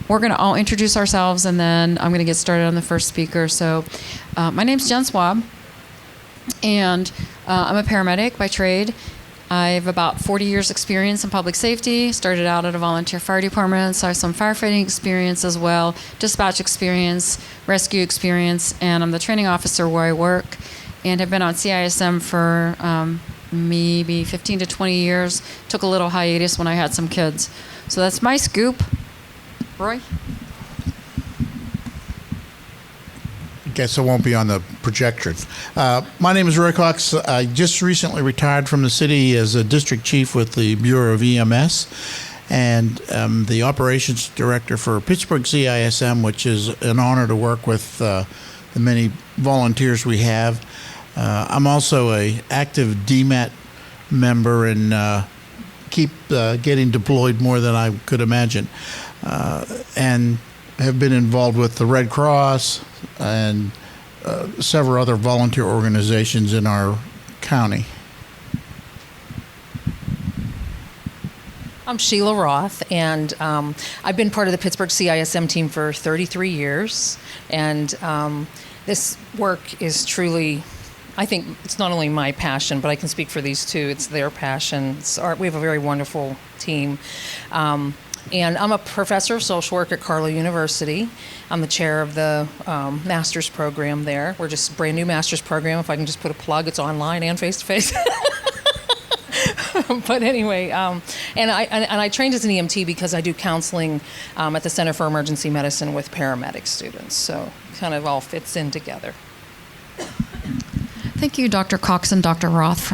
we're going to all introduce ourselves, and then I'm going to get started on the first speaker. So my name's Jen Swab, and I'm a paramedic by trade. I have about 40 years experience in public safety. Started out at a volunteer fire department, so I have some firefighting experience as well, dispatch experience, rescue experience, and I'm the training officer where I work, and have been on CISM for maybe 15 to 20 years. Took a little hiatus when I had some kids. So that's my scoop. Roy? Guess I won't be on the projector. My name is Roy Cox. I just recently retired from the city as a district chief with the Bureau of EMS, and the operations director for Pittsburgh CISM, which is an honor to work with the many volunteers we have. I'm also an active DMAT member and keep getting deployed more than I could imagine, and have been involved with the Red Cross and several other volunteer organizations in our county. I'm Sheila Roth, and I've been part of the Pittsburgh CISM team for 33 years, and this work is truly, I think it's not only my passion, but I can speak for these two. It's their passion. We have a very wonderful team. And I'm a professor of social work at Carlow University. I'm the chair of the master's program there. We're just a brand new master's program. If I can just put a plug, it's online and face-to-face. But anyway, and I trained as an EMT because I do counseling at the Center for Emergency Medicine with paramedic students. So it kind of all fits in together. Thank you, Dr. Cox and Dr. Roth.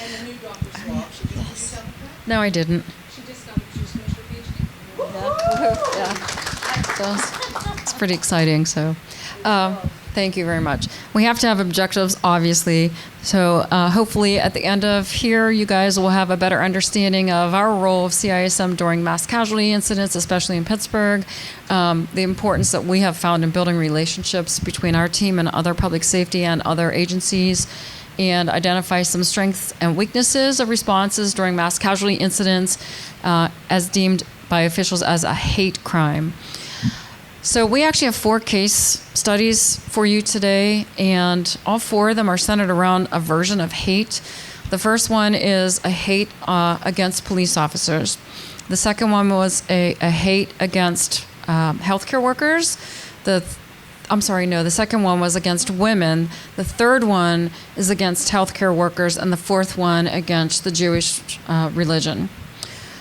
And the new Dr. Swab. Yes. No, I didn't. She just finished her PhD. So it's pretty exciting. So thank you very much. We have to have objectives, obviously. So hopefully at the end of here, you guys will have a better understanding of our role of CISM during mass casualty incidents, especially in Pittsburgh, the importance that we have found in building relationships between our team and other public safety and other agencies, and identify some strengths and weaknesses of responses during mass casualty incidents as deemed by officials as a hate crime. So we actually have 4 case studies for you today, and all 4 of them are centered around a version of hate. The first one is a hate against police officers. The second one was a hate against healthcare workers. The second one was against women. The third one is against healthcare workers, and the fourth one against the Jewish religion.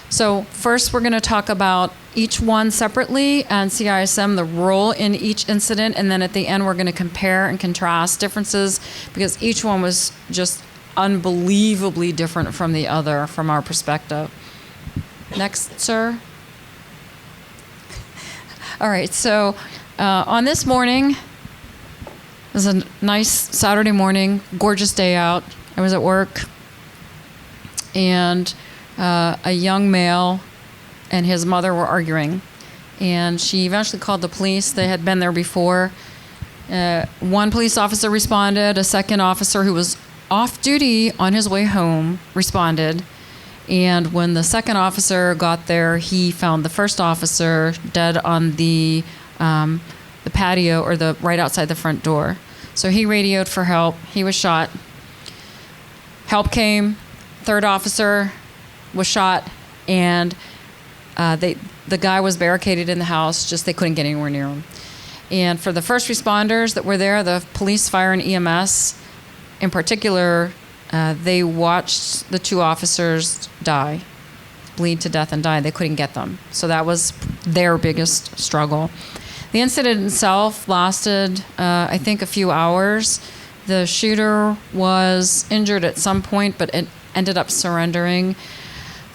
So first we're going to talk about each one separately and CISM, the role in each incident, and then at the end we're going to compare and contrast differences because each one was just unbelievably different from the other from our perspective. Next, sir. All right, so on this morning, it was a nice Saturday morning, gorgeous day out. I was at work, and a young male and his mother were arguing, and she eventually called the police. They had been there before. One police officer responded. A second officer who was off duty on his way home responded, and when the second officer got there, he found the first officer dead on the patio or the right outside the front door. So he radioed for help. He was shot. Help came. Third officer was shot, and the guy was barricaded in the house, just they couldn't get anywhere near him. And for the first responders that were there, the police, fire, and EMS in particular, they watched the 2 officers bleed to death and die. They couldn't get them. So that was their biggest struggle. The incident itself lasted, I think, a few hours. The shooter was injured at some point, but it ended up surrendering.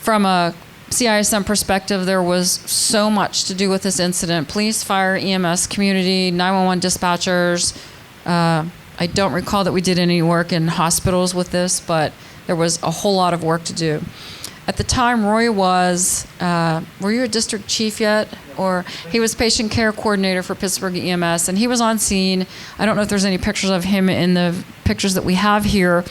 From a CISM perspective, there was so much to do with this incident. Police, fire, EMS, community, 911 dispatchers. I don't recall that we did any work in hospitals with this, but there was a whole lot of work to do. At the time, Roy was, were you a district chief yet? Or he was patient care coordinator for Pittsburgh EMS, and he was on scene. I don't know if there's any pictures of him in the pictures that we have here,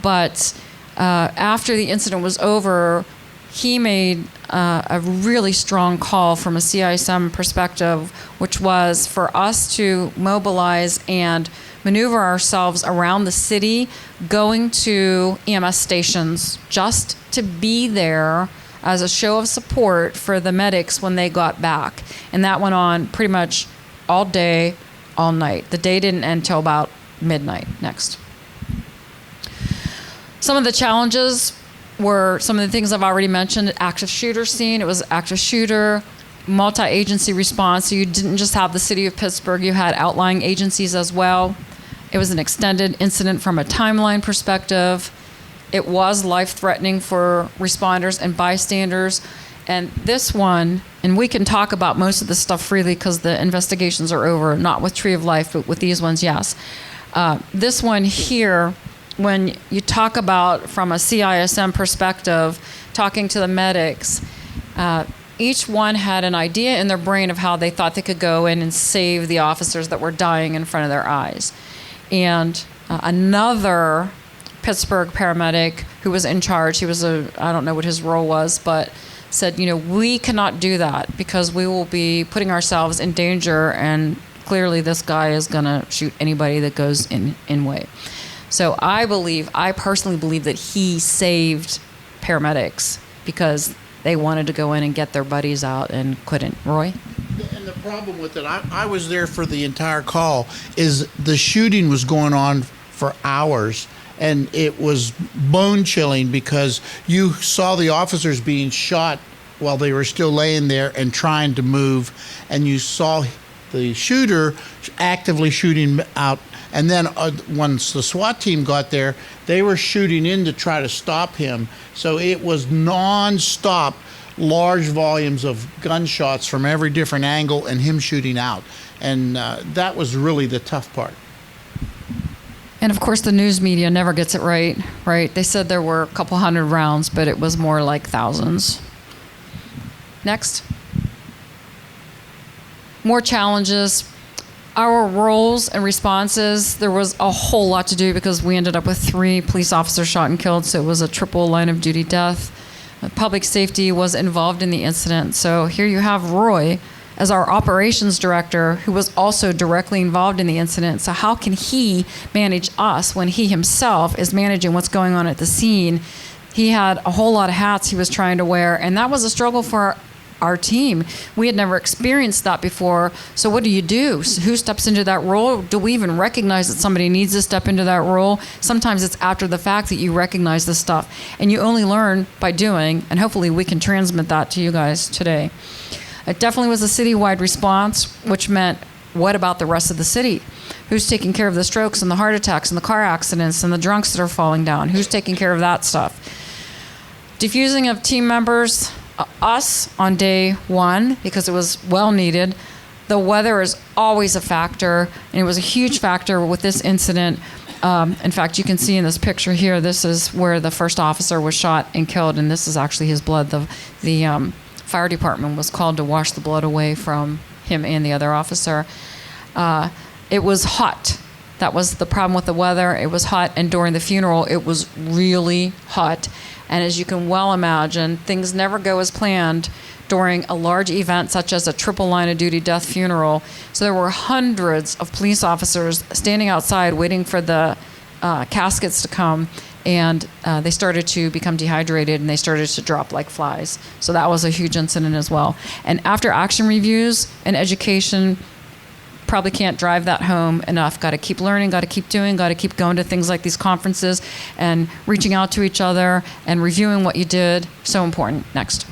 but after the incident was over, he made a really strong call from a CISM perspective, which was for us to mobilize and maneuver ourselves around the city, going to EMS stations just to be there as a show of support for the medics when they got back. And that went on pretty much all day, all night. The day didn't end till about midnight next. Some of the challenges were some of the things I've already mentioned. Active shooter scene. It was active shooter, multi-agency response. So you didn't just have the city of Pittsburgh, you had outlying agencies as well. It was an extended incident from a timeline perspective. It was life-threatening for responders and bystanders. And this one, and we can talk about most of this stuff freely because the investigations are over, not with Tree of Life, but with these ones, yes. This one here, when you talk about from a CISM perspective, talking to the medics, each one had an idea in their brain of how they thought they could go in and save the officers that were dying in front of their eyes. And another Pittsburgh paramedic who was in charge, he was I don't know what his role was, but said, we cannot do that because we will be putting ourselves in danger, and clearly this guy is going to shoot anybody that goes in way. So I personally believe that he saved paramedics because they wanted to go in and get their buddies out and couldn't. Roy? And the problem with it, I was there for the entire call, is the shooting was going on for hours. And it was bone-chilling because you saw the officers being shot while they were still laying there and trying to move, and you saw the shooter actively shooting out. And then once the SWAT team got there, they were shooting in to try to stop him. So it was non-stop, large volumes of gunshots from every different angle and him shooting out. And that was really the tough part. And of course, the news media never gets it right? They said there were a couple hundred rounds, but it was more like thousands. Next. More challenges. Our roles and responses, there was a whole lot to do because we ended up with 3 police officers shot and killed, so it was a triple line of duty death. Public safety was involved in the incident. So here you have Roy as our operations director, who was also directly involved in the incident. So how can he manage us when he himself is managing what's going on at the scene? He had a whole lot of hats he was trying to wear, and that was a struggle for our team. We had never experienced that before. So what do? Who steps into that role? Do we even recognize that somebody needs to step into that role? Sometimes it's after the fact that you recognize this stuff, and you only learn by doing, and hopefully we can transmit that to you guys today. It definitely was a citywide response, which meant, what about the rest of the city? Who's taking care of the strokes and the heart attacks and the car accidents and the drunks that are falling down? Who's taking care of that stuff? Defusing of team members, us on day 1, because it was well needed. The weather is always a factor, and it was a huge factor with this incident. In fact, you can see in this picture here, this is where the first officer was shot and killed, and this is actually his blood. The fire department was called to wash the blood away from him and the other officer. It was hot. That was the problem with the weather. It was hot, and during the funeral, it was really hot. And as you can well imagine, things never go as planned during a large event such as a triple line of duty death funeral. So there were hundreds of police officers standing outside waiting for the caskets to come, and they started to become dehydrated and they started to drop like flies. So that was a huge incident as well. And after action reviews and education, probably can't drive that home enough. Got to keep learning, got to keep doing, got to keep going to things like these conferences and reaching out to each other and reviewing what you did. So important. Next.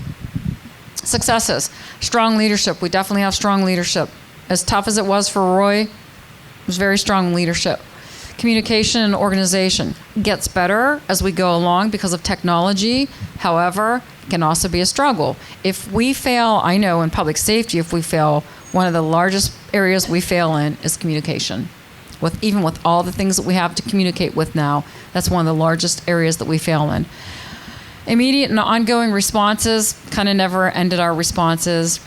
Successes. Strong leadership. We definitely have strong leadership. As tough as it was for Roy, it was very strong leadership. Communication and organization gets better as we go along because of technology. However, it can also be a struggle. If we fail, I know in public safety, if we fail, one of the largest areas we fail in is communication. Even with all the things that we have to communicate with now, that's one of the largest areas that we fail in. Immediate and ongoing responses, kind of never ended our responses.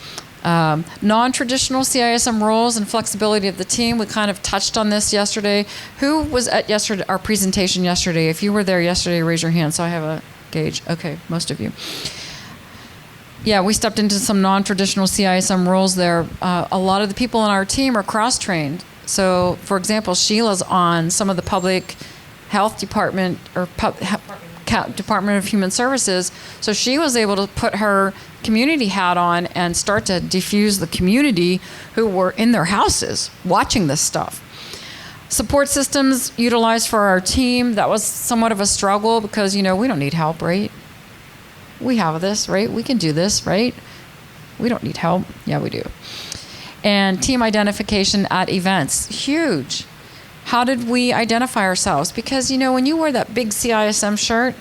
Non-traditional CISM roles and flexibility of the team, we kind of touched on this yesterday. Who was at our presentation yesterday? If you were there yesterday, raise your hand so I have a gauge. Okay, most of you. yeah, we stepped into some non-traditional CISM roles there. A lot of the people on our team are cross-trained. So, for example, Sheila's on some of the public health department or Department of Human Services. So she was able to put her community hat on and start to defuse the community who were in their houses watching this stuff. Support systems utilized for our team, that was somewhat of a struggle because, we don't need help, right? We have this, right? We can do this, right? We don't need help. Yeah, we do. And team identification at events, huge. How did we identify ourselves? Because, when you wear that big CISM shirt,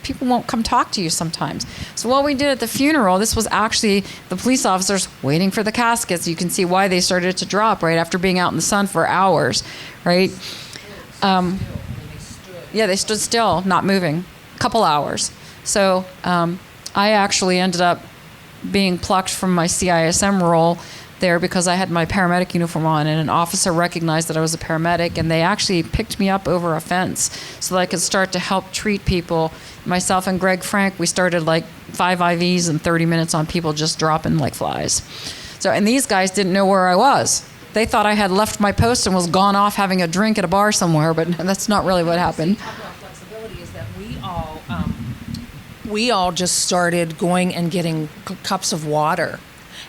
people won't come talk to you sometimes. So what we did at the funeral, this was actually the police officers waiting for the caskets. You can see why they started to drop right after being out in the sun for hours, right? Yeah, they stood still, not moving. Couple hours. So I actually ended up being plucked from my CISM role there because I had my paramedic uniform on, and an officer recognized that I was a paramedic, and they actually picked me up over a fence so that I could start to help treat people. Myself and Greg Frank, we started like 5 IVs in 30 minutes on people just dropping like flies. So, and these guys didn't know where I was. They thought I had left my post and was gone off having a drink at a bar somewhere, but that's not really what happened. We all just started going and getting cups of water,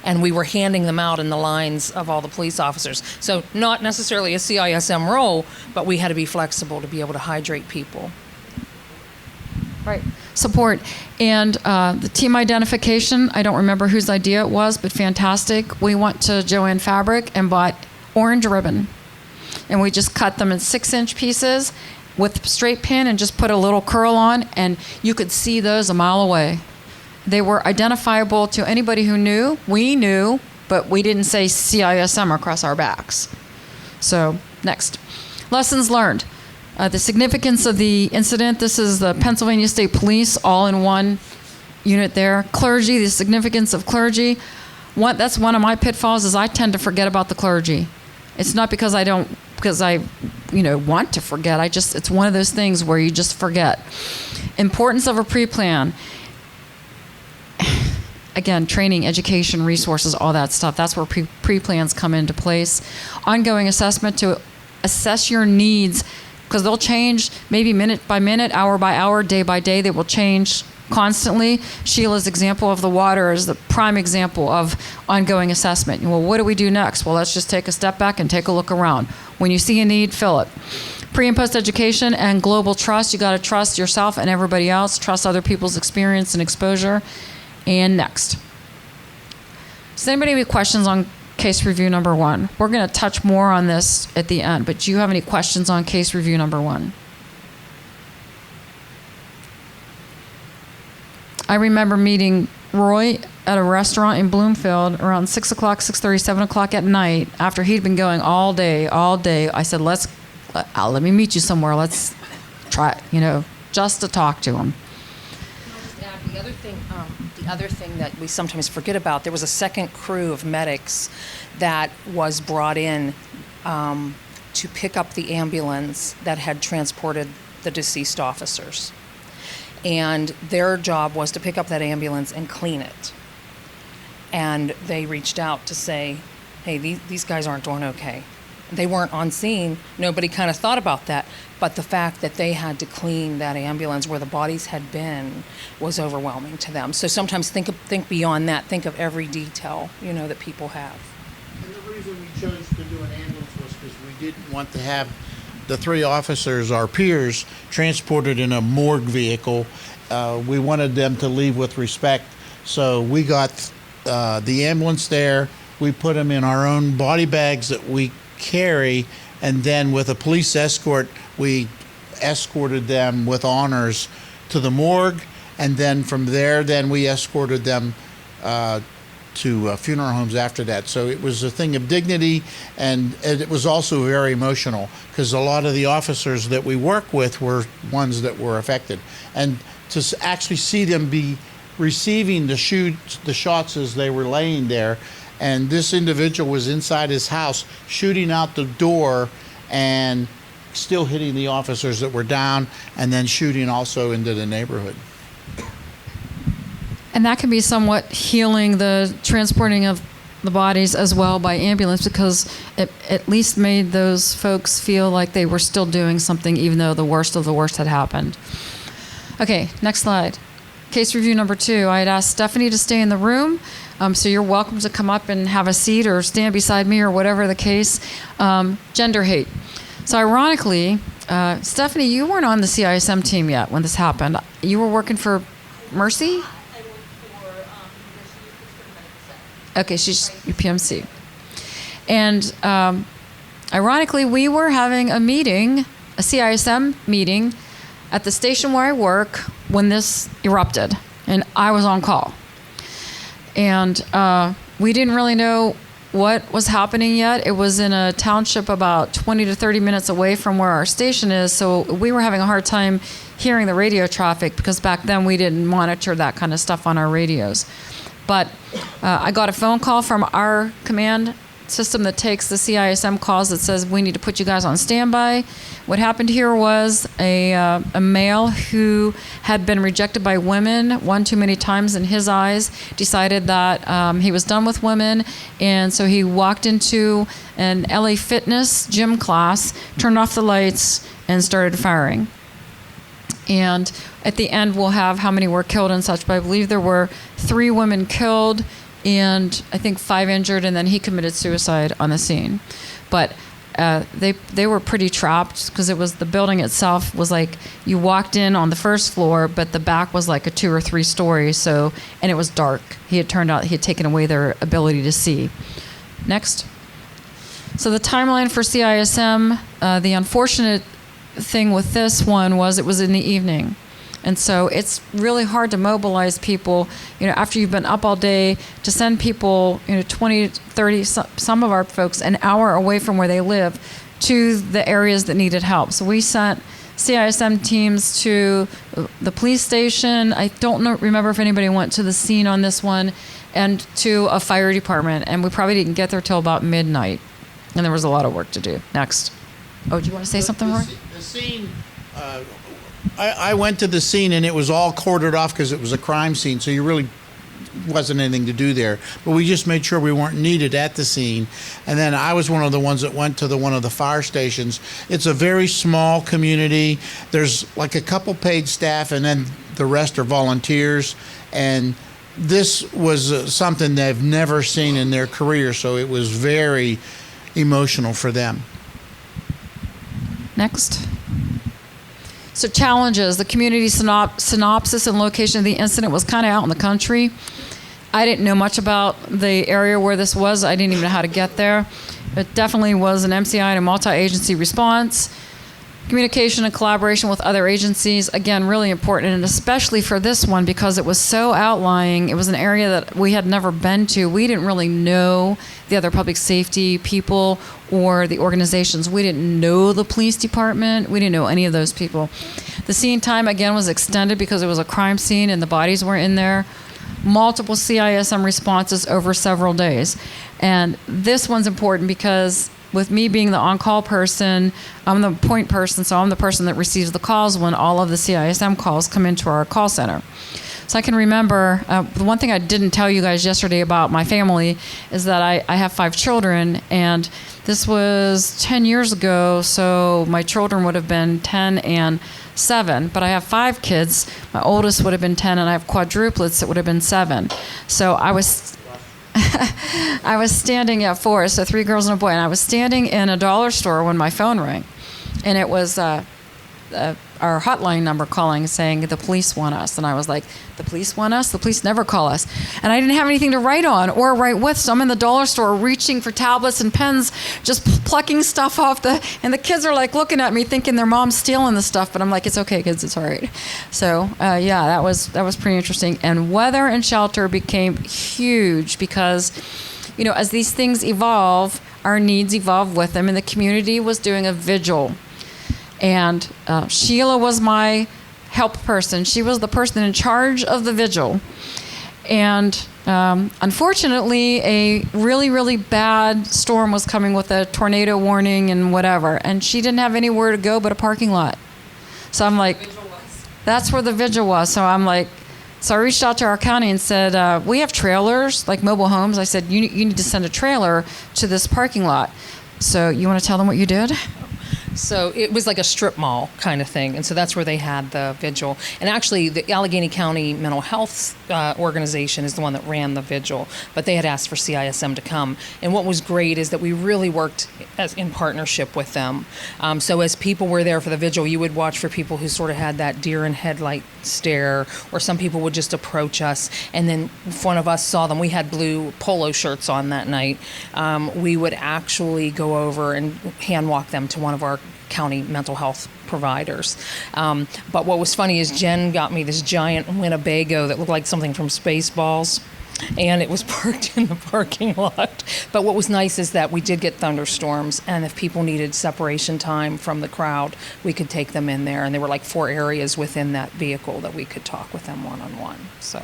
and we were handing them out in the lines of all the police officers. So not necessarily a CISM role, but we had to be flexible to be able to hydrate people. Right. Support. And the team identification, I don't remember whose idea it was, but fantastic. We went to Joann Fabric and bought orange ribbon, and we just cut them in 6-inch pieces with straight pin and just put a little curl on, and you could see those a mile away. They were identifiable to anybody who knew. We knew, but we didn't say CISM across our backs. So, next. Lessons learned. The significance of the incident. This is the Pennsylvania State Police, all in one unit there. Clergy, the significance of clergy. That's one of my pitfalls is I tend to forget about the clergy. It's not because I want to forget. It's one of those things where you just forget. Importance of a pre-plan. Again, training, education, resources, all that stuff. That's where pre-plans come into place. Ongoing assessment to assess your needs, because they'll change maybe minute by minute, hour by hour, day by day. They will change constantly. Sheila's example of the water is the prime example of ongoing assessment. Well, what do we do next? Well, let's just take a step back and take a look around. When you see a need, fill it. Pre and post education and global trust. You got to trust yourself and everybody else. Trust other people's experience and exposure. And next. Does anybody have any questions on case review number 1? We're going to touch more on this at the end, but do you have any questions on case review number 1? I remember meeting Roy at a restaurant in Bloomfield around 6 o'clock, 6:30, 7 o'clock at night after he'd been going all day. I said, let me meet you somewhere. Let's try, just to talk to him. The other thing that we sometimes forget about, there was a second crew of medics that was brought in to pick up the ambulance that had transported the deceased officers. And their job was to pick up that ambulance and clean it. And they reached out to say, hey, these guys aren't doing okay. They weren't on scene. Nobody kind of thought about that. But the fact that they had to clean that ambulance where the bodies had been was overwhelming to them. So sometimes think beyond that. Think of every detail, that people have. And the reason we chose to do an ambulance was because we didn't want to have the 3 officers, our peers, transported in a morgue vehicle. We wanted them to leave with respect. So we got the ambulance there. We put them in our own body bags that we carry, and then with a police escort, we escorted them with honors to the morgue, and then from there, we escorted them to funeral homes after that. So it was a thing of dignity, and it was also very emotional because a lot of the officers that we work with were ones that were affected, and to actually see them be receiving the shots as they were laying there. And this individual was inside his house shooting out the door and still hitting the officers that were down, and then shooting also into the neighborhood. And that can be somewhat healing, the transporting of the bodies as well by ambulance, because it at least made those folks feel like they were still doing something even though the worst of the worst had happened. Okay, next slide. Case review number 2. I had asked Stephanie to stay in the room, so you're welcome to come up and have a seat or stand beside me or whatever the case. Gender hate. So ironically, Stephanie, you weren't on the CISM team yet when this happened. You were working for Mercy? I work for University of Pittsburgh Medical Center. Okay, she's UPMC. And ironically, we were having a meeting, a CISM meeting, at the station where I work when this erupted, and I was on call. And we didn't really know what was happening yet. It was in a township about 20 to 30 minutes away from where our station is, so we were having a hard time hearing the radio traffic because back then we didn't monitor that kind of stuff on our radios. But I got a phone call from our command system that takes the CISM calls that says we need to put you guys on standby. What happened here was a male who had been rejected by women one too many times in his eyes decided that he was done with women, and so he walked into an LA Fitness gym class, turned off the lights, and started firing. And at the end, we'll have how many were killed and such, but I believe there were 3 women killed and I think 5 injured, and then he committed suicide on the scene. But they were pretty trapped because it was the building itself was like you walked in on the first floor, but the back was like a 2 or 3 story. So, and it was dark. He had taken away their ability to see. Next. So the timeline for CISM, the unfortunate thing with this one was it was in the evening. And so it's really hard to mobilize people, after you've been up all day, to send people, 20, 30, some of our folks, an hour away from where they live to the areas that needed help. So we sent CISM teams to the police station. I don't remember if anybody went to the scene on this one, and to a fire department. And we probably didn't get there till about midnight. And there was a lot of work to do. Next. Oh, do you want to say something, Roy? The scene... I went to the scene and it was all cordoned off because it was a crime scene, so you really wasn't anything to do there. But we just made sure we weren't needed at the scene. And then I was one of the ones that went to one of the fire stations. It's a very small community. There's like a couple paid staff, and then the rest are volunteers. And this was something they've never seen in their career, so it was very emotional for them. Next. So challenges, the community synopsis and location of the incident was kind of out in the country. I didn't know much about the area where this was. I didn't even know how to get there. It definitely was an MCI and a multi-agency response. Communication and collaboration with other agencies, again, really important, and especially for this one because it was so outlying. It was an area that we had never been to. We didn't really know the other public safety people or the organizations. We didn't know the police department. We didn't know any of those people. The scene time, again, was extended because it was a crime scene and the bodies were in there. Multiple CISM responses over several days. And this one's important because with me being the on-call person, I'm the point person, so I'm the person that receives the calls when all of the CISM calls come into our call center. So I can remember, the one thing I didn't tell you guys yesterday about my family is that I have 5 children, and this was 10 years ago, so my children would have been 10 and 7, but I have 5 kids. My oldest would have been 10, and I have quadruplets that would have been 7. So I was standing at 4, so 3 girls and a boy, and I was standing in a dollar store when my phone rang, and it was our hotline number calling saying the police want us. And I was like, the police want us? The police never call us. And I didn't have anything to write on or write with, so I'm in the dollar store reaching for tablets and pens, just plucking stuff off and the kids are like looking at me thinking their mom's stealing the stuff, but I'm like, it's okay, kids, it's all right. So yeah, that was pretty interesting. And weather and shelter became huge because, as these things evolve, our needs evolve with them, and the community was doing a vigil. And Sheila was my help person. She was the person in charge of the vigil. And unfortunately, a really, really bad storm was coming with a tornado warning and whatever. And she didn't have anywhere to go but a parking lot. So I'm like, that's where the vigil was. So I'm like, So I reached out to our county and said, we have trailers, like mobile homes. I said, you need to send a trailer to this parking lot. So you want to tell them what you did? So it was like a strip mall kind of thing. And so that's where they had the vigil. And actually, the Allegheny County Mental Health Organization is the one that ran the vigil. But they had asked for CISM to come. And what was great is that we really worked in partnership with them. So as people were there for the vigil, you would watch for people who sort of had that deer in headlight stare, or some people would just approach us. And then if one of us saw them, we had blue polo shirts on that night. We would actually go over and hand walk them to one of our county mental health providers. But what was funny is Jen got me this giant Winnebago that looked like something from Spaceballs, and it was parked in the parking lot. But what was nice is that we did get thunderstorms, and if people needed separation time from the crowd, we could take them in there, and there were like 4 areas within that vehicle that we could talk with them one-on-one. So.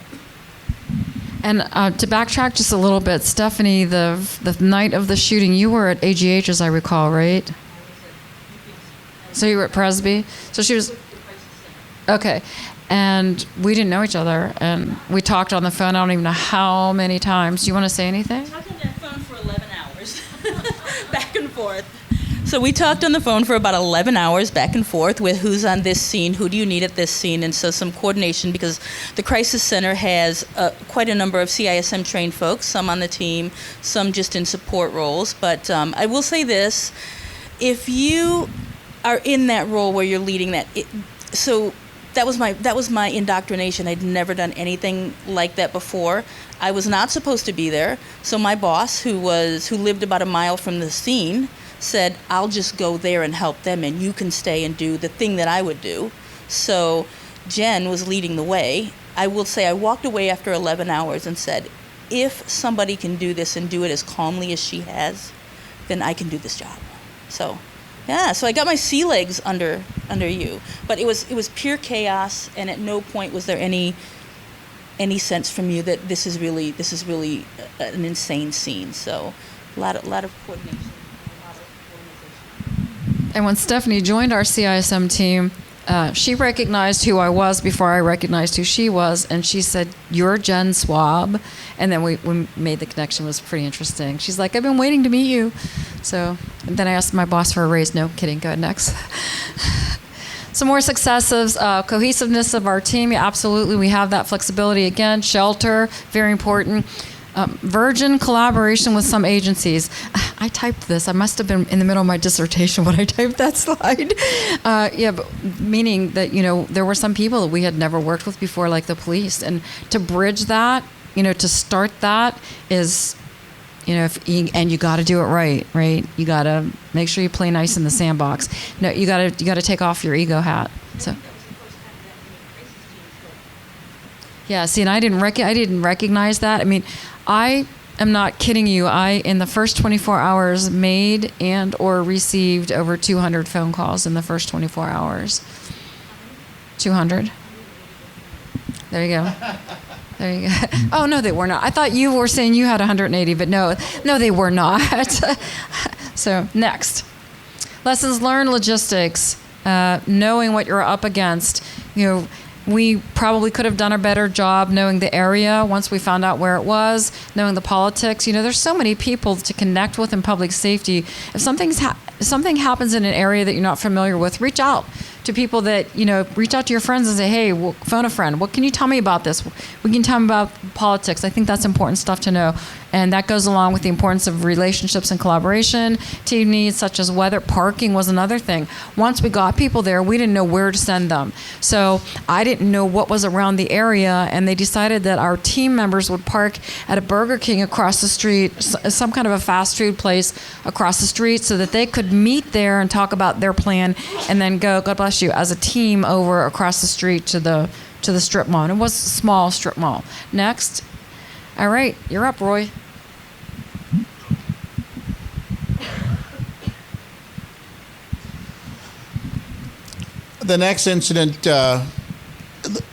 And to backtrack just a little bit, Stephanie, the night of the shooting, you were at AGH, as I recall, right? So you were at Presby? So she was... Okay. And we didn't know each other, and we talked on the phone, I don't even know how many times. Do you want to say anything? We talked on that phone for 11 hours, back and forth. So we talked on the phone for about 11 hours back and forth with who's on this scene, who do you need at this scene, and so some coordination, because the Crisis Center has quite a number of CISM trained folks, some on the team, some just in support roles. But I will say this, if you are in that role where you're leading that, so that was my indoctrination. I'd never done anything like that before. I was not supposed to be there, so my boss, who lived about a mile from the scene, said, I'll just go there and help them, and you can stay and do the thing that I would do. So Jen was leading the way. I will say I walked away after 11 hours and said, if somebody can do this and do it as calmly as she has, then I can do this job. So yeah, so I got my sea legs under you. But it was pure chaos, and at no point was there any sense from you that this is really an insane scene. So a lot of coordination. And when Stephanie joined our CISM team, she recognized who I was before I recognized who she was, and she said, "You're Jen Swab." And then we made the connection. It was pretty interesting. She's like, "I've been waiting to meet you." So and then I asked my boss for a raise. No, kidding. Go ahead, next. Some more successes, cohesiveness of our team. Yeah, absolutely, we have that flexibility. Again, shelter, very important. Virgin collaboration with some agencies. I typed this. I must have been in the middle of my dissertation when I typed that slide. But meaning that, there were some people that we had never worked with before, like the police. And to bridge that, to start that is, and you got to do it right? You got to make sure you play nice in the sandbox. No, you got to take off your ego hat. So. Yeah, see, and I didn't recognize that. I mean, I am not kidding you. I, in the first 24 hours, made and or received over 200 phone calls in the first 24 hours. 200. There you go. There you go. Oh, no, they were not. I thought you were saying you had 180, but no, they were not. So, next. Lessons learned, logistics, knowing what you're up against. We probably could have done a better job knowing the area once we found out where it was, knowing the politics. There's so many people to connect with in public safety. If something happens in an area that you're not familiar with, reach out to people that, reach out to your friends and say, hey, phone a friend. What can you tell me about this? We can tell me about politics. I think that's important stuff to know. And that goes along with the importance of relationships and collaboration. Team needs such as weather. Parking was another thing. Once we got people there, we didn't know where to send them. So I didn't know what was around the area, and they decided that our team members would park at a Burger King across the street, some kind of a fast food place across the street, so that they could meet there and talk about their plan, and then go, God bless you, as a team over across the street to the strip mall. And it was a small strip mall. Next. All right, you're up, Roy. The next incident, I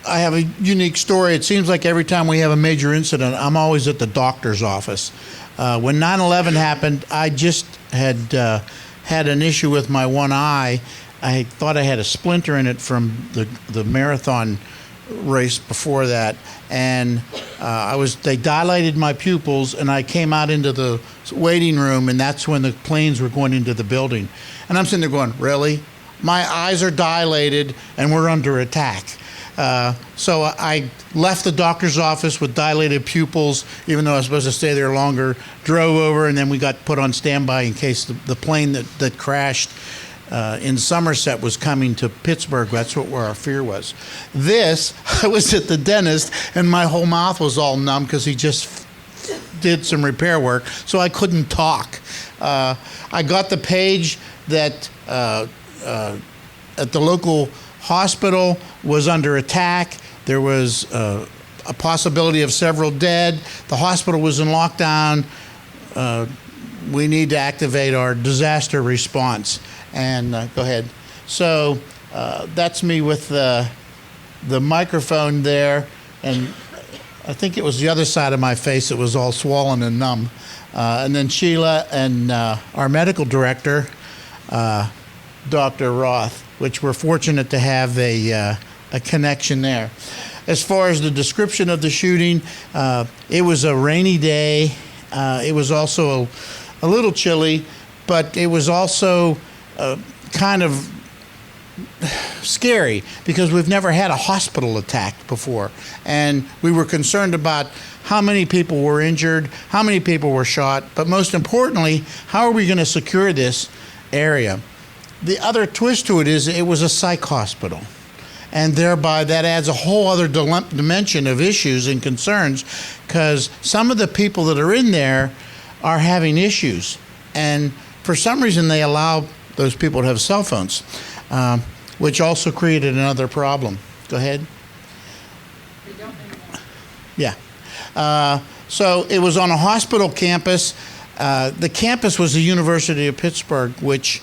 have a unique story. It seems like every time we have a major incident, I'm always at the doctor's office. When 9/11 happened, I just had an issue with my one eye. I thought I had a splinter in it from the marathon race before that, and they dilated my pupils, and I came out into the waiting room, and that's when the planes were going into the building. And I'm sitting there going, really? My eyes are dilated, and we're under attack. So I left the doctor's office with dilated pupils, even though I was supposed to stay there longer, drove over, and then we got put on standby in case the plane that crashed in Somerset was coming to Pittsburgh. That's where our fear was. I was at the dentist, and my whole mouth was all numb because he just did some repair work, so I couldn't talk. I got the page that at the local hospital was under attack. There was a possibility of several dead. The hospital was in lockdown. We need to activate our disaster response. And go ahead. So that's me with the microphone there, and I think it was the other side of my face that was all swollen and numb. And then Sheila and our medical director, Dr. Roth, which we're fortunate to have a connection there. As far as the description of the shooting, it was a rainy day. It was also a little chilly, but it was also kind of scary because we've never had a hospital attack before. And we were concerned about how many people were injured, how many people were shot, but most importantly, how are we going to secure this area? The other twist to it is it was a psych hospital. And thereby that adds a whole other dimension of issues and concerns because some of the people that are in there are having issues. And for some reason they allow those people to have cell phones, which also created another problem. Go ahead. They don't anymore. Yeah. So it was on a hospital campus. The campus was the University of Pittsburgh, which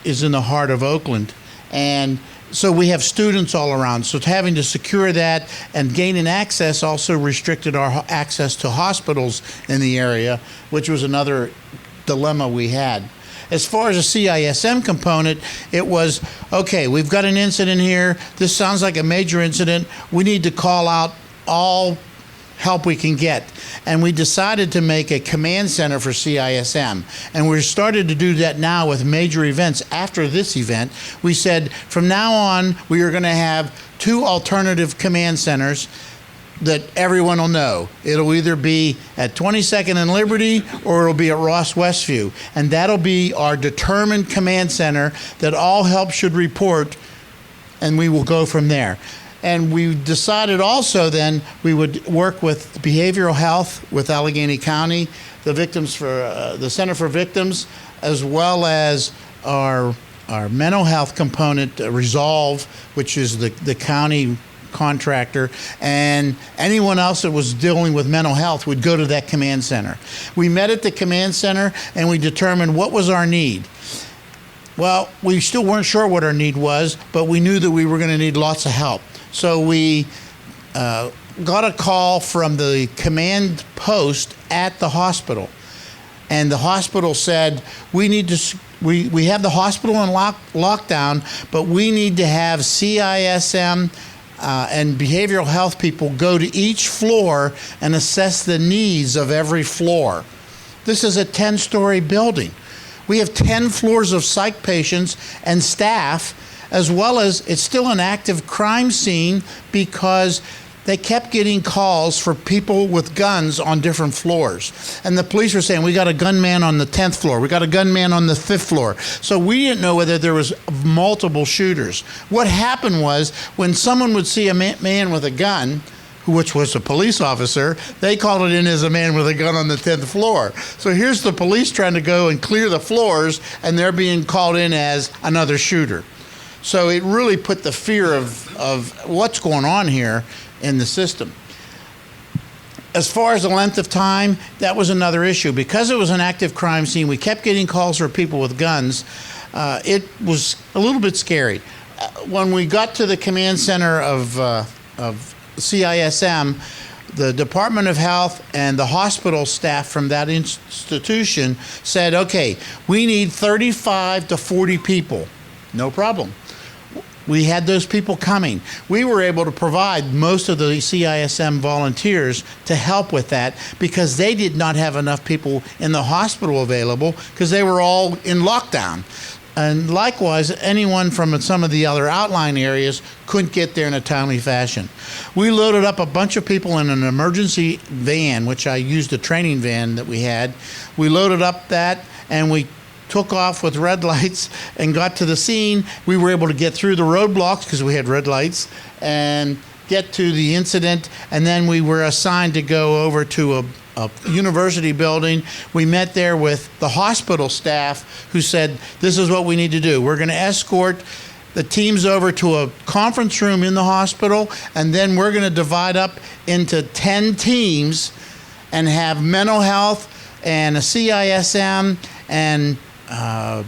is in the heart of Oakland. And so we have students all around. So having to secure that and gaining access also restricted our access to hospitals in the area, which was another dilemma we had. As far as a CISM component, it was, okay, we've got an incident here. This sounds like a major incident. We need to call out all help we can get. And we decided to make a command center for CISM. And we're started to do that now with major events. After this event, we said from now on, we are going to have 2 alternative command centers that everyone will know. It'll either be at 22nd and Liberty or it'll be at Ross Westview. And that'll be our determined command center that all help should report, and we will go from there. And we decided also then we would work with behavioral health with Allegheny County, the victims for the Center for Victims, as well as our mental health component, Resolve, which is the county contractor, and anyone else that was dealing with mental health would go to that command center. We met at the command center and we determined what was our need. Well, we still weren't sure what our need was, but we knew that we were going to need lots of help. So we got a call from the command post at the hospital, and the hospital said, we have the hospital in lockdown, but we need to have CISM and behavioral health people go to each floor and assess the needs of every floor. This is a 10-story building. We have 10 floors of psych patients and staff, as well as it's still an active crime scene because they kept getting calls for people with guns on different floors. And the police were saying, we got a gunman on the 10th floor. We got a gunman on the 5th floor. So we didn't know whether there was multiple shooters. What happened was when someone would see a man with a gun, which was a police officer, they called it in as a man with a gun on the 10th floor. So here's the police trying to go and clear the floors, and they're being called in as another shooter. So it really put the fear of what's going on here in the system. As far as the length of time, that was another issue. Because it was an active crime scene, we kept getting calls for people with guns. It was a little bit scary. When we got to the command center of CISM, the Department of Health and the hospital staff from that institution said, okay, we need 35 to 40 people. No problem. We had those people coming. We were able to provide most of the CISM volunteers to help with that because they did not have enough people in the hospital available because they were all in lockdown. And likewise, anyone from some of the other outlying areas couldn't get there in a timely fashion. We loaded up a bunch of people in an emergency van, which I used a training van that we had. We loaded up that and we took off with red lights and got to the scene. We were able to get through the roadblocks because we had red lights and get to the incident. And then we were assigned to go over to a university building. We met there with the hospital staff who said, this is what we need to do. We're going to escort the teams over to a conference room in the hospital, and then we're going to divide up into 10 teams and have mental health and a CISM and a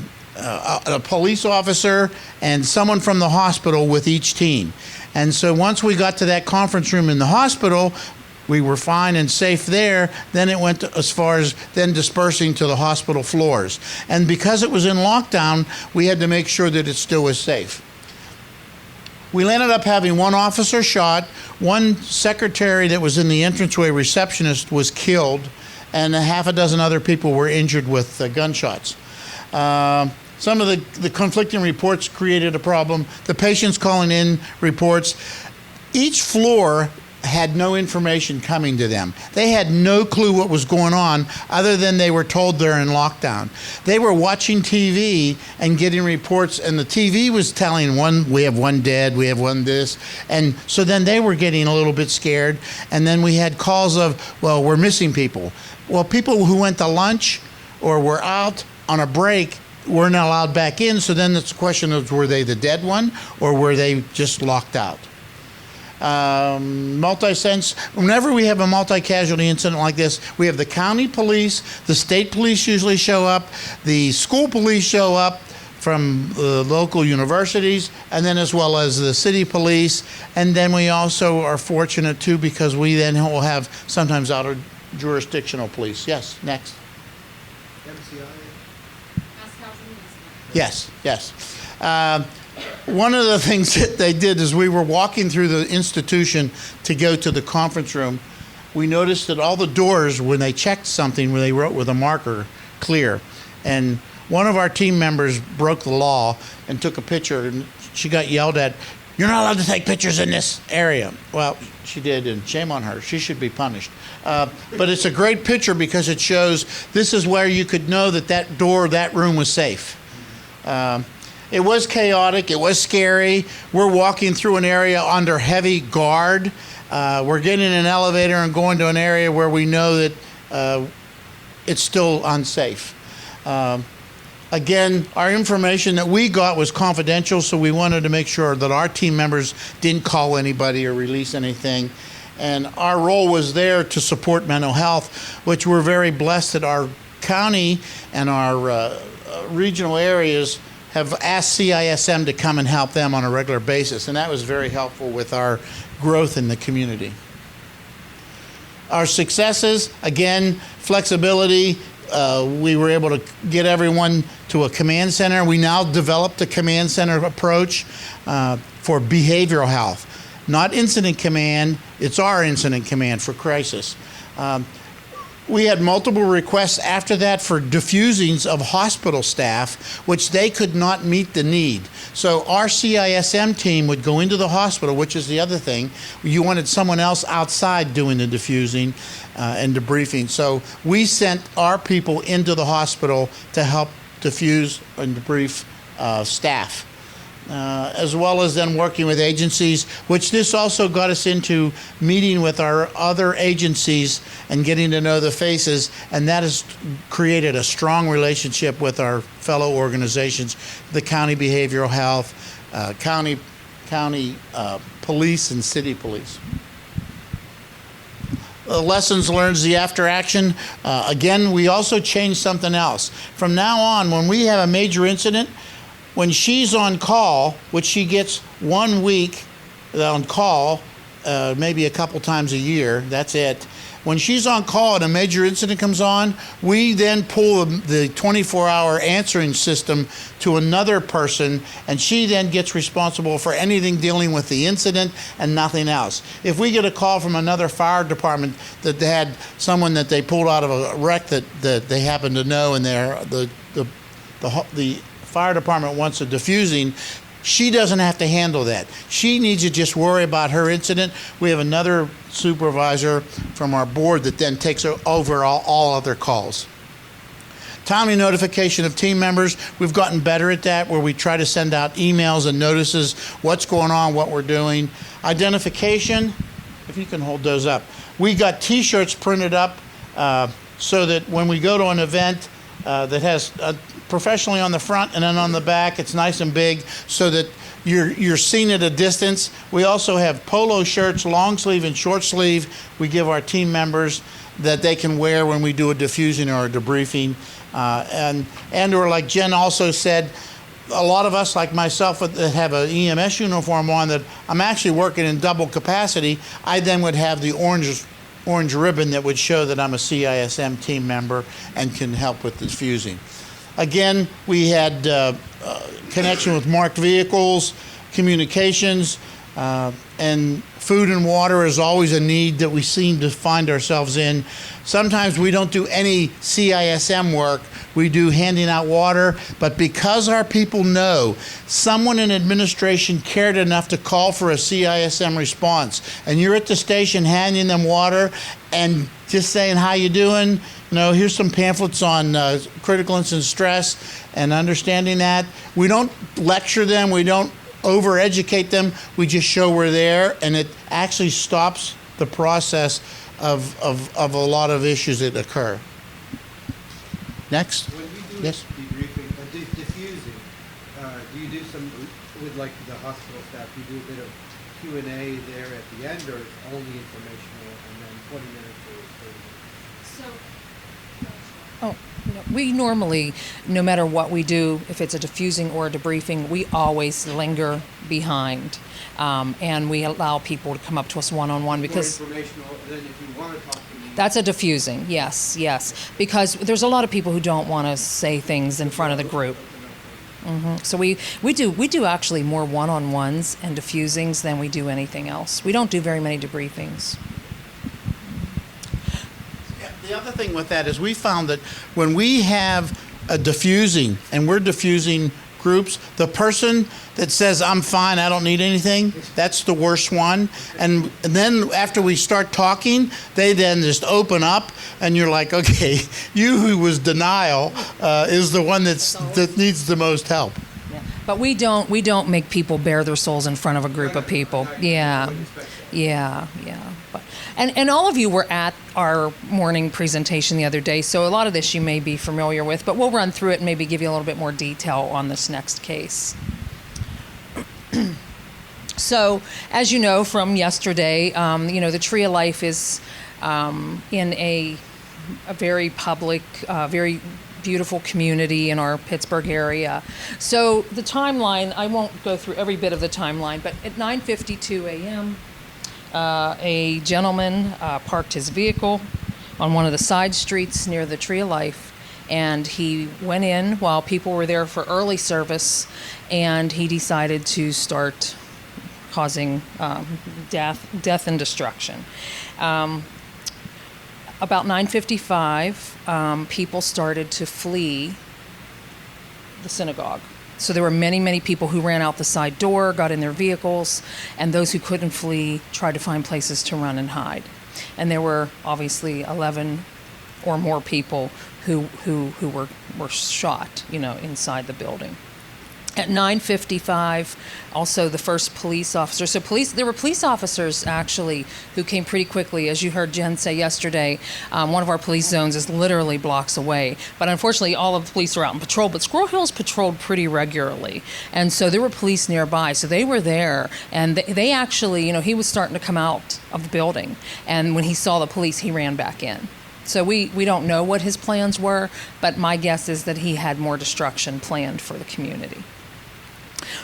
police officer and someone from the hospital with each team. And so once we got to that conference room in the hospital, we were fine and safe there. Then it went as far as then dispersing to the hospital floors. And because it was in lockdown, we had to make sure that it still was safe. We ended up having one officer shot, one secretary that was in the entranceway receptionist was killed, and a half a dozen other people were injured with gunshots. Some of the conflicting reports created a problem. The patients calling in reports. Each floor had no information coming to them. They had no clue what was going on other than they were told they're in lockdown. They were watching TV and getting reports, and the TV was telling we have one dead, we have one this. And so then they were getting a little bit scared. And then we had calls of, well, we're missing people. Well, people who went to lunch or were out on a break weren't allowed back in. So then it's a question of, were they the dead one or were they just locked out? Multi-sense, whenever we have a multi-casualty incident like this, we have the county police, the state police usually show up, the school police show up from the local universities, and then as well as the city police. And then we also are fortunate too because we then will have sometimes out of jurisdictional police. Yes, next. Yes, yes. One of the things that they did is we were walking through the institution to go to the conference room. We noticed that all the doors, when they checked something, when they wrote with a marker, clear. And one of our team members broke the law and took a picture, and she got yelled at, "You're not allowed to take pictures in this area." Well, she did, and shame on her. She should be punished. But it's a great picture because it shows this is where you could know that that door, that room was safe. It was chaotic. It was scary. We're walking through an area under heavy guard. We're getting in an elevator and going to an area where we know that it's still unsafe. Again, our information that we got was confidential, so we wanted to make sure that our team members didn't call anybody or release anything. And our role was there to support mental health, which we're very blessed that our county and our regional areas have asked CISM to come and help them on a regular basis, and that was very helpful with our growth in the community. Our successes, again, flexibility. We were able to get everyone to a command center. We now developed a command center approach for behavioral health. Not incident command, it's our incident command for crisis. We had multiple requests after that for defusings of hospital staff, which they could not meet the need. So our CISM team would go into the hospital, which is the other thing. You wanted someone else outside doing the defusing and debriefing. So we sent our people into the hospital to help defuse and debrief staff. As well as then working with agencies, which this also got us into meeting with our other agencies and getting to know the faces, and that has created a strong relationship with our fellow organizations, the county behavioral health, county police, and city police. Lessons learned, the after action. Again, we also changed something else. From now on, when we have a major incident, when she's on call, which she gets 1 week on call, maybe a couple times a year, that's it, When she's on call and a major incident comes on, we then pull the 24-hour answering system to another person, and she then gets responsible for anything dealing with the incident and nothing else. If we get a call from another fire department that they had someone that they pulled out of a wreck that they happen to know, and the fire department wants a defusing, she doesn't have to handle that. She needs to just worry about her incident. We have another supervisor from our board that then takes over all other calls. Timely notification of team members. We've gotten better at that, where we try to send out emails and notices, what's going on, what we're doing. Identification, if you can hold those up. We got T-shirts printed up so that when we go to an event that has professionally on the front and then on the back, it's nice and big so that you're seen at a distance. We also have polo shirts, long sleeve and short sleeve, we give our team members that they can wear when we do a defusing or a debriefing. Or like Jen also said, a lot of us, like myself, that have an EMS uniform on, that I'm actually working in double capacity, I then would have the orange ribbon that would show that I'm a CISM team member and can help with defusing. Again, we had connection with marked vehicles, communications, and food and water is always a need that we seem to find ourselves in. Sometimes we don't do any CISM work. We do handing out water, but because our people know someone in administration cared enough to call for a CISM response, and you're at the station handing them water and just saying, how you doing? Here's some pamphlets on critical incident stress and understanding that. We don't lecture them. We don't over-educate them. We just show we're there, and it actually stops the process of a lot of issues that occur. Next. When you do Yes. debriefing, diffusing, do you do some, with like the hospital staff, do you do a bit of Q&A there at the end, or it's only informational and then 20 minutes or 30 minutes? We normally, no matter what we do, if it's a diffusing or a debriefing, we always linger behind. And we allow people to come up to us one-on-one because More informational, then if you want to talk to me. that's a diffusing, yes. Because there's a lot of people who don't want to say things in front of the group. So we do actually more one-on-ones and diffusings than we do anything else. We don't do very many debriefings. The other thing with that is we found that when we have a diffusing and we're diffusing groups, the person that says, I'm fine, I don't need anything, that's the worst one. And then after we start talking, they then just open up and you're like, okay, you who was denial is the one that needs the most help. But we don't make people bare their souls in front of a group of people. Yeah. But, and all of you were at our morning presentation the other day, so a lot of this you may be familiar with, but we'll run through it and maybe give you a little bit more detail on this next case. So, as you know from yesterday, the Tree of Life is in a very public, very beautiful community in our Pittsburgh area. So the timeline, I won't go through every bit of the timeline, but at 9:52 a.m., a gentleman parked his vehicle on one of the side streets near the Tree of Life, and he went in while people were there for early service, and he decided to start causing death and destruction. About 9:55, people started to flee the synagogue. So there were many, many people who ran out the side door, got in their vehicles, and those who couldn't flee tried to find places to run and hide. And there were obviously 11 or more people who were shot, inside the building. At 9:55, also the first police officer. So there were police officers actually who came pretty quickly. As you heard Jen say yesterday, one of our police zones is literally blocks away. But unfortunately, all of the police were out on patrol. But Squirrel Hill is patrolled pretty regularly, and so there were police nearby. So they were there, and they actually, he was starting to come out of the building, and when he saw the police, he ran back in. So we don't know what his plans were, but my guess is that he had more destruction planned for the community.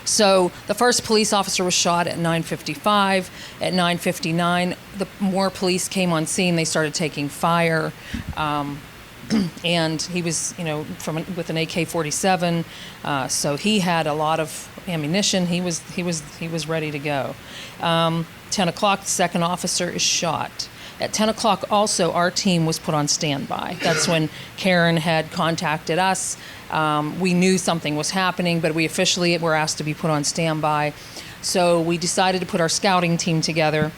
So the first police officer was shot at 9:55. At 9:59, more police came on scene. They started taking fire. And he was, with an AK-47, so he had a lot of ammunition. He was ready to go. 10 o'clock, the second officer is shot. At 10 o'clock, also, our team was put on standby. That's when Karen had contacted us. We knew something was happening, but we officially were asked to be put on standby. So we decided to put our scouting team together.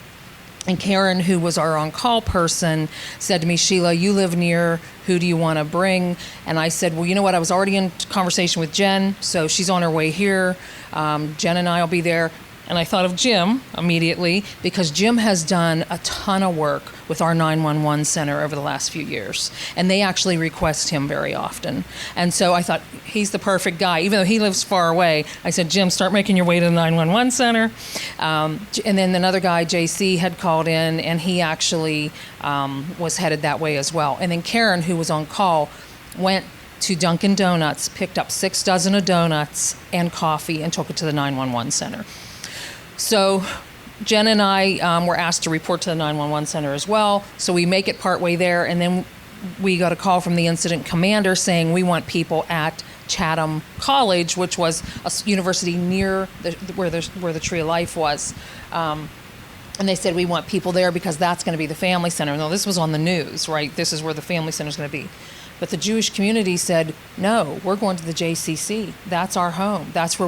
And Karen, who was our on-call person, said to me, Sheila, you live near, who do you want to bring? And I said, well, you know what, I was already in conversation with Jen, so she's on her way here. Jen and I will be there. And I thought of Jim immediately, because Jim has done a ton of work with our 911 center over the last few years. And they actually request him very often. And so I thought, he's the perfect guy. Even though he lives far away, I said, Jim, start making your way to the 911 center. And then another guy, JC, had called in, and he actually was headed that way as well. And then Karen, who was on call, went to Dunkin' Donuts, picked up 6 dozen of donuts and coffee, and took it to the 911 center. So Jen and I were asked to report to the 911 center as well. So we make it partway there, and then we got a call from the incident commander saying we want people at Chatham College, which was a university near where the Tree of Life was. And they said we want people there because that's going to be the family center. No, this was on the news, right? This is where the family center is going to be. But the Jewish community said, no, we're going to the JCC. That's our home. That's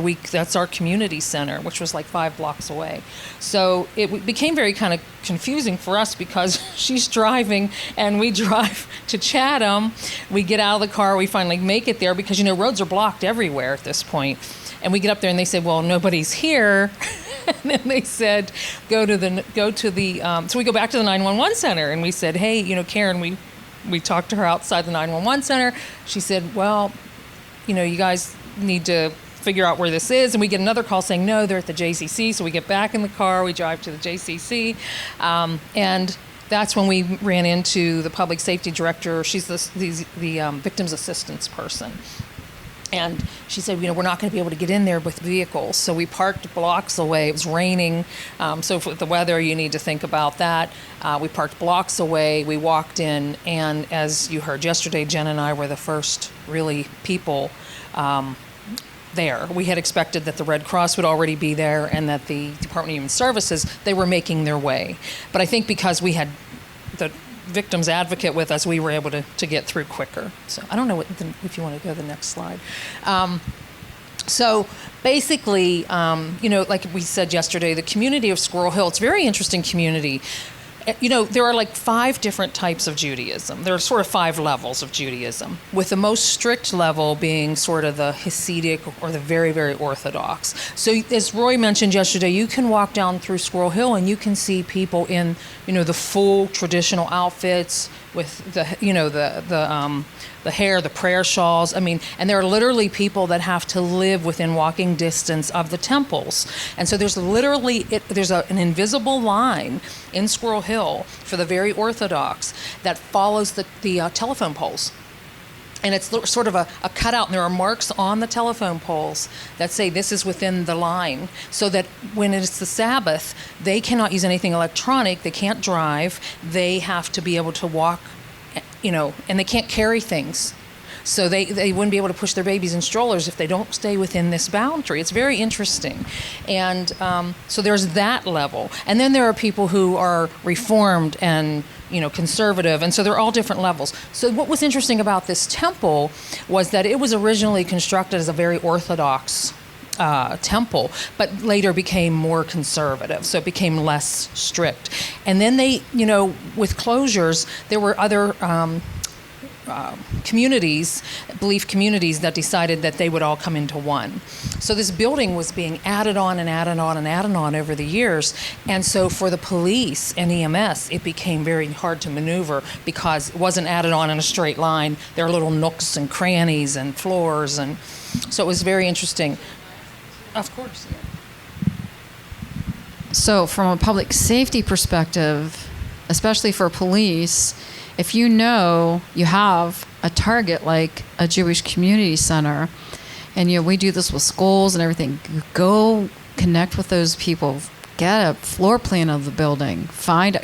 our community center, which was like 5 blocks away. So it became very kind of confusing for us because she's driving and we drive to Chatham. We get out of the car. We finally make it there because, roads are blocked everywhere at this point. And we get up there and they said, well, nobody's here. And then they said, so we go back to the 911 center and we said, hey, Karen, we talked to her outside the 911 center. She said, well, you guys need to figure out where this is. And we get another call saying, no, they're at the JCC. So we get back in the car, we drive to the JCC. And that's when we ran into the public safety director. She's the victim's assistance person. And she said, we're not going to be able to get in there with vehicles. So we parked blocks away. It was raining. So with the weather, you need to think about that. We parked blocks away. We walked in. And as you heard yesterday, Jen and I were the first really people there. We had expected that the Red Cross would already be there and that the Department of Human Services, they were making their way. But I think because we had the victim's advocate with us, we were able to get through quicker. So I don't know if you want to go to the next slide. So basically, like we said yesterday, the community of Squirrel Hill, it's a very interesting community. There are like 5 different types of Judaism. There are sort of 5 levels of Judaism, with the most strict level being sort of the Hasidic or the very, very Orthodox. So as Roy mentioned yesterday, you can walk down through Squirrel Hill and you can see people in, the full traditional outfits with the hair, the prayer shawls. And there are literally people that have to live within walking distance of the temples. And so there's literally, an invisible line in Squirrel Hill for the very Orthodox that follows the telephone poles. And it's sort of a cutout, and there are marks on the telephone poles that say this is within the line, so that when it's the Sabbath, they cannot use anything electronic, they can't drive, they have to be able to walk, and they can't carry things. So they wouldn't be able to push their babies in strollers if they don't stay within this boundary. It's very interesting. And so there's that level. And then there are people who are reformed and conservative, and so they're all different levels. So what was interesting about this temple was that it was originally constructed as a very Orthodox temple, but later became more conservative, so it became less strict. And then they, with closures, there were other belief communities that decided that they would all come into one. So this building was being added on and added on and added on over the years. And so for the police and EMS, it became very hard to maneuver because it wasn't added on in a straight line. There are little nooks and crannies and floors. And so it was very interesting. Of course. Yeah. So from a public safety perspective, especially for police, if you have a target like a Jewish community center And we do this with schools and everything. Go connect with those people. Get a floor plan of the building.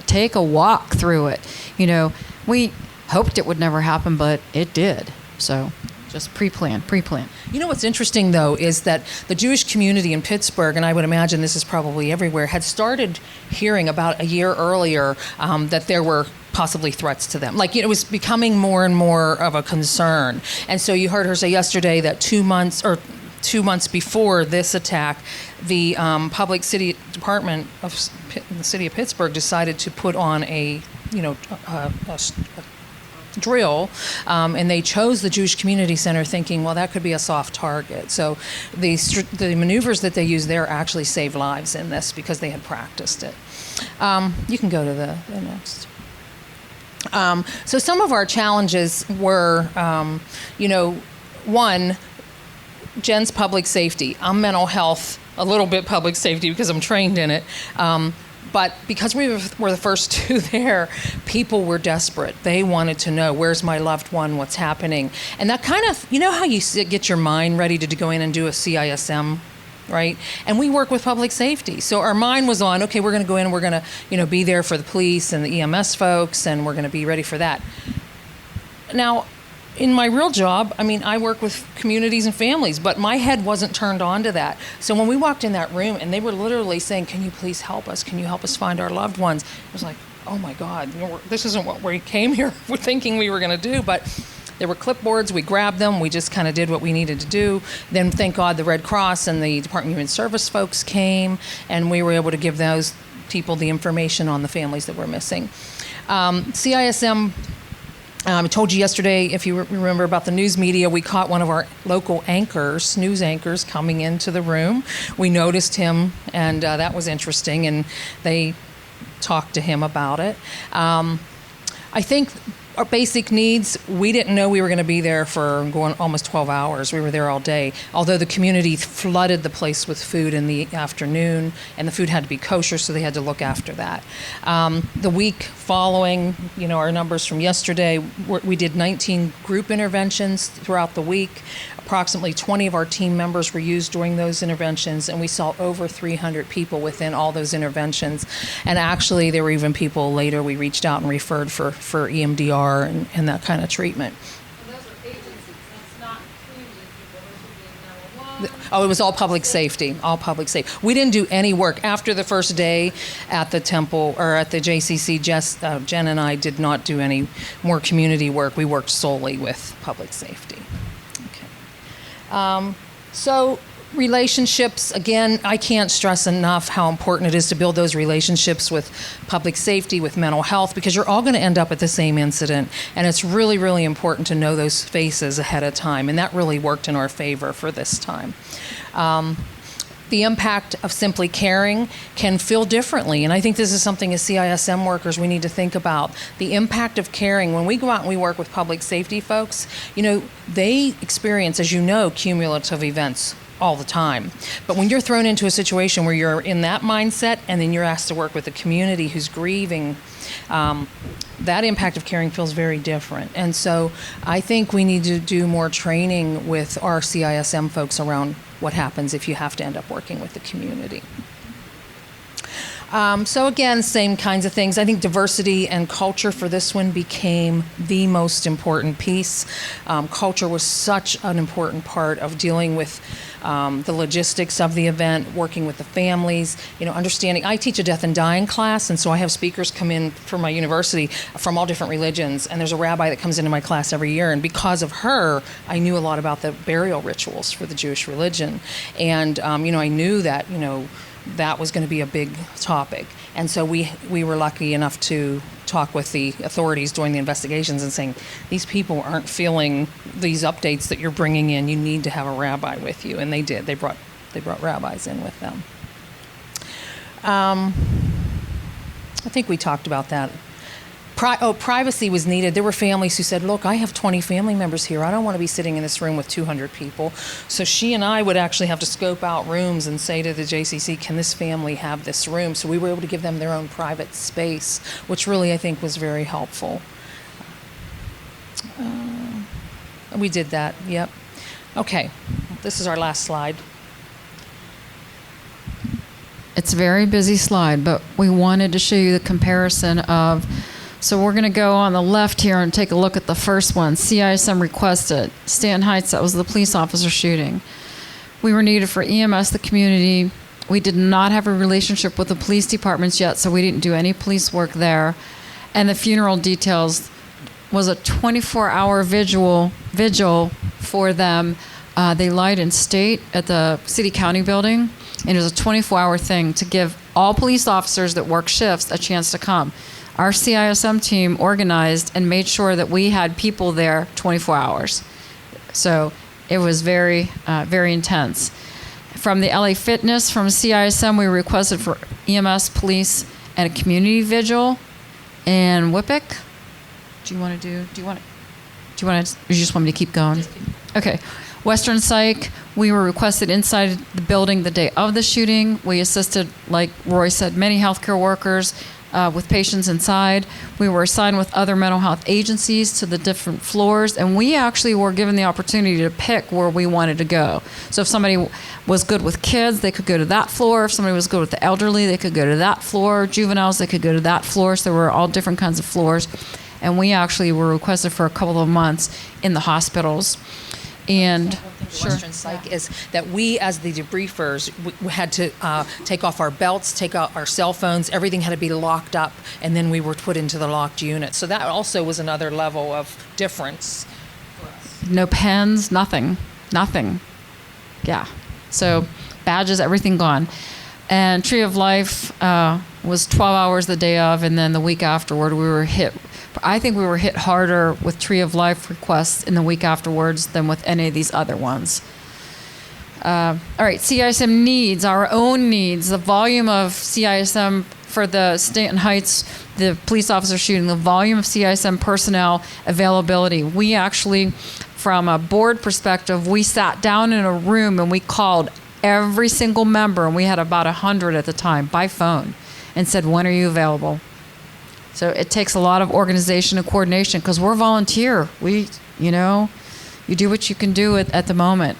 Take a walk through it. We hoped it would never happen, but it did. So just pre-plan. You know what's interesting, though, is that the Jewish community in Pittsburgh, and I would imagine this is probably everywhere, had started hearing about a year earlier that there were possibly threats to them. It was becoming more and more of a concern. And so you heard her say yesterday that 2 months before this attack, the public city department of the city of Pittsburgh decided to put on a drill, and they chose the Jewish Community Center thinking, well, that could be a soft target. So the maneuvers that they used there actually saved lives in this because they had practiced it. You can go to the next. So some of our challenges were, one, Jen's public safety. I'm mental health, a little bit public safety because I'm trained in it. But because we were the first two there, people were desperate. They wanted to know, where's my loved one, what's happening? And that kind of, how you get your mind ready to go in and do a CISM, right? And we work with public safety. So our mind was on, okay, we're going to go in and we're going to, be there for the police and the EMS folks, and we're going to be ready for that. Now, in my real job, I work with communities and families, but my head wasn't turned on to that. So when we walked in that room and they were literally saying, can you please help us? Can you help us find our loved ones? It was like, oh my God, this isn't what we came here thinking we were going to do. But there were clipboards, we grabbed them, we just kind of did what we needed to do. Then thank God the Red Cross and the Department of Human Service folks came, and we were able to give those people the information on the families that were missing. CISM, I told you yesterday, if you remember about the news media, we caught one of our local news anchors coming into the room. We noticed him, and that was interesting, and they talked to him about it. I think our basic needs, we didn't know we were going to be there for going almost 12 hours. We were there all day. Although the community flooded the place with food in the afternoon, and the food had to be kosher, so they had to look after that. The week following, our numbers from yesterday, we did 19 group interventions throughout the week. Approximately 20 of our team members were used during those interventions, and we saw over 300 people within all those interventions. And actually, there were even people later we reached out and referred for EMDR and that kind of treatment. And those are agencies. That's not community people. Those are being 911. Oh, it was all public safety, We didn't do any work. After the first day at the temple or at the JCC, Jen and I did not do any more community work. We worked solely with public safety. So relationships, again, I can't stress enough how important it is to build those relationships with public safety, with mental health, because you're all going to end up at the same incident. And it's really, really important to know those faces ahead of time. And that really worked in our favor for this time. The impact of simply caring can feel differently. And I think this is something as CISM workers we need to think about. The impact of caring. When we go out and we work with public safety folks, they experience, as cumulative events all the time. But when you're thrown into a situation where you're in that mindset and then you're asked to work with a community who's grieving, that impact of caring feels very different. And so I think we need to do more training with our CISM folks around what happens if you have to end up working with the community. So again, same kinds of things. I think diversity and culture for this one became the most important piece. Culture was such an important part of dealing with the logistics of the event, working with the families, understanding. I teach a death and dying class, and so I have speakers come in for my university from all different religions, and there's a rabbi that comes into my class every year, and because of her, I knew a lot about the burial rituals for the Jewish religion. And, I knew that, that was going to be a big topic. And so we were lucky enough to talk with the authorities during the investigations and saying, these people aren't feeling these updates that you're bringing in. You need to have a rabbi with you. And they did. They brought rabbis in with them. I think we talked about that. Privacy was needed. There were families who said, look, I have 20 family members here. I don't want to be sitting in this room with 200 people. So she and I would actually have to scope out rooms and say to the JCC, can this family have this room? So we were able to give them their own private space, which really I think was very helpful. We did that, yep. Okay, This is our last slide. It's a very busy slide, but we wanted to show you the comparison of, so we're going to go on the left here and take a look at the first one. CISM requested. Stanton Heights, that was the police officer shooting. We were needed for EMS, the community. We did not have a relationship with the police departments yet, so we didn't do any police work there. And the funeral details was a 24-hour vigil for them. They lied in state at the city-county building, and it was a 24-hour thing to give all police officers that work shifts a chance to come. Our CISM team organized and made sure that we had people there 24 hours. So it was very, very intense. From the LA Fitness, from CISM, we requested for EMS, police, and a community vigil in Whippick. Do you want to, or you just want me to keep going? Okay. Western Psych, we were requested inside the building the day of the shooting. We assisted, like Roy said, many healthcare workers with patients inside. We were assigned with other mental health agencies to the different floors, and we actually were given the opportunity to pick where we wanted to go. So if somebody was good with kids, they could go to that floor. If somebody was good with the elderly, they could go to that floor. Juveniles, they could go to that floor. So there were all different kinds of floors. And we actually were requested for a couple of months in the hospitals. And Western Psych is that we, as the debriefers, we had to take off our belts, take out our cell phones. Everything had to be locked up, and then we were put into the locked unit. So that also was another level of difference for us. no pens, nothing. Yeah. So badges, everything gone. And Tree of Life was 12 hours the day of, and then the week afterward we were hit. I think we were hit harder with Tree of Life requests in the week afterwards than with any of these other ones. All right, CISM needs, our own needs, the volume of CISM for the Stanton Heights, the police officer shooting, the volume of CISM personnel availability. We actually, from a board perspective, we sat down in a room and we called every single member, and we had about 100 at the time, by phone, and said, when are you available? So it takes a lot of organization and coordination because we're volunteer. You do what you can do at the moment.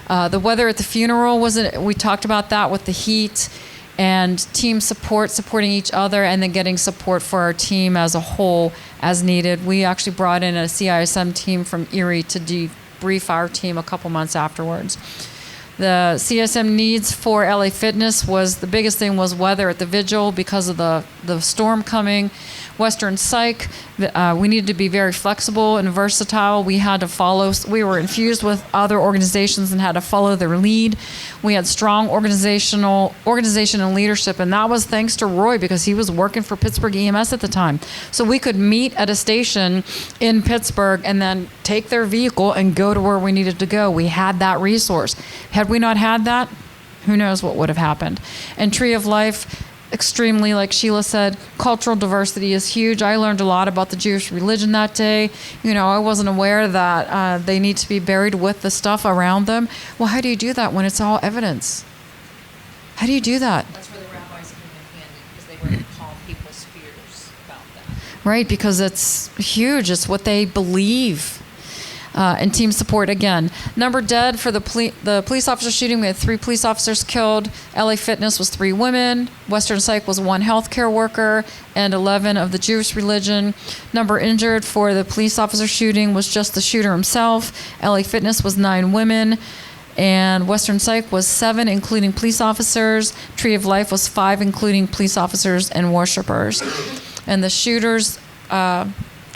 The weather at the funeral we talked about that with the heat and team support, supporting each other, and then getting support for our team as a whole as needed. We actually brought in a CISM team from Erie to debrief our team a couple months afterwards. The CISM needs for LA Fitness the biggest thing was weather at the vigil because of the storm coming. Western Psych, we needed to be very flexible and versatile. We were infused with other organizations and had to follow their lead. We had strong organization and leadership, and that was thanks to Roy because he was working for Pittsburgh EMS at the time. So we could meet at a station in Pittsburgh and then take their vehicle and go to where we needed to go. We had that resource. Had we not had that, who knows what would have happened. And Tree of Life, extremely, like Sheila said, cultural diversity is huge. I learned a lot about the Jewish religion that day. I wasn't aware that they need to be buried with the stuff around them. Well, how do you do that when it's all evidence? How do you do that? That's where the rabbis came in handy because they were able to calm people's fears about that. Right, because it's huge. It's what they believe. And team support again. Number dead for the police officer shooting. We had 3 police officers killed. LA Fitness was 3 women. Western Psych was 1 healthcare worker and 11 of the Jewish religion. Number injured for the police officer shooting was just the shooter himself. LA Fitness was 9 women. And Western Psych was 7, including police officers. Tree of Life was 5, including police officers and worshipers. And the shooter's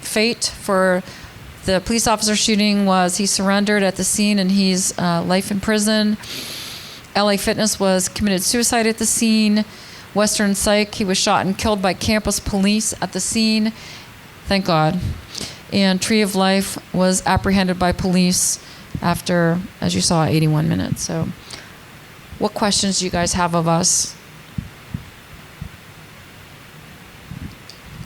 fate for the police officer shooting was he surrendered at the scene and he's life in prison. LA Fitness was committed suicide at the scene. Western Psych, he was shot and killed by campus police at the scene. Thank God. And Tree of Life was apprehended by police after, as you saw, 81 minutes. So what questions do you guys have of us?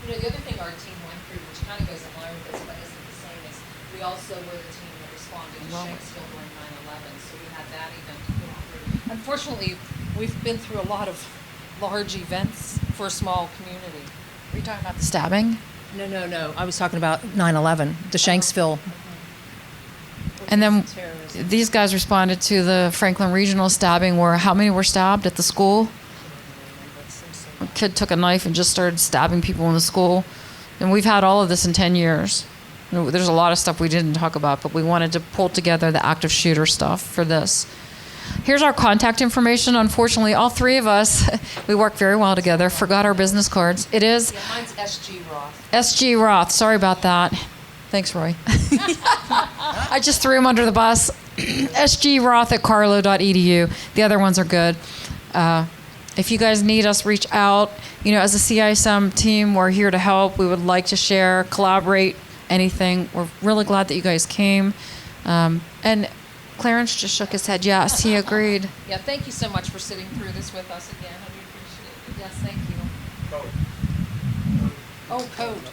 The other thing our team went through, which kind of goes in line with this, but isn't the same, is we also were the team that responded to Shanksville during 9/11, so we had that event to go through. Unfortunately, we've been through a lot of large events for a small community. Are you talking about the stabbing? No. I was talking about 9/11, the Shanksville. And then, these guys responded to the Franklin Regional stabbing where how many were stabbed at the school? A kid took a knife and just started stabbing people in the school. And we've had all of this in 10 years. There's a lot of stuff we didn't talk about, but we wanted to pull together the active shooter stuff for this. Here's our contact information. Unfortunately, all three of us, we work very well together, forgot our business cards. It is Mine's SG Roth. SG Roth. Sorry about that. Thanks, Roy. I just threw him under the bus. SG Roth at carlow.edu. The other ones are good. If you guys need us, reach out. You know, as a CISM team, we're here to help. We would like to share, collaborate, anything. We're really glad that you guys came. And Clarence just shook his head. Yes, he agreed. Yeah, thank you so much for sitting through this with us again. I do appreciate it. Yes, thank you. Oh, code.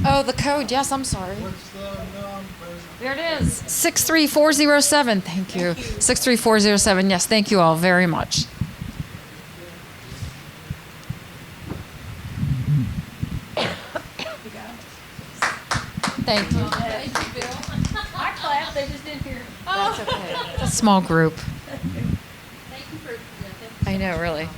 Oh, the code. Yes, I'm sorry. What's the number? There it is. 63407. Thank you. 63407. Yes, thank you all very much. Thank you. Thank you, Bill. I clapped, they just didn't hear. That's okay. It's a small group. Thank you for. I know, really.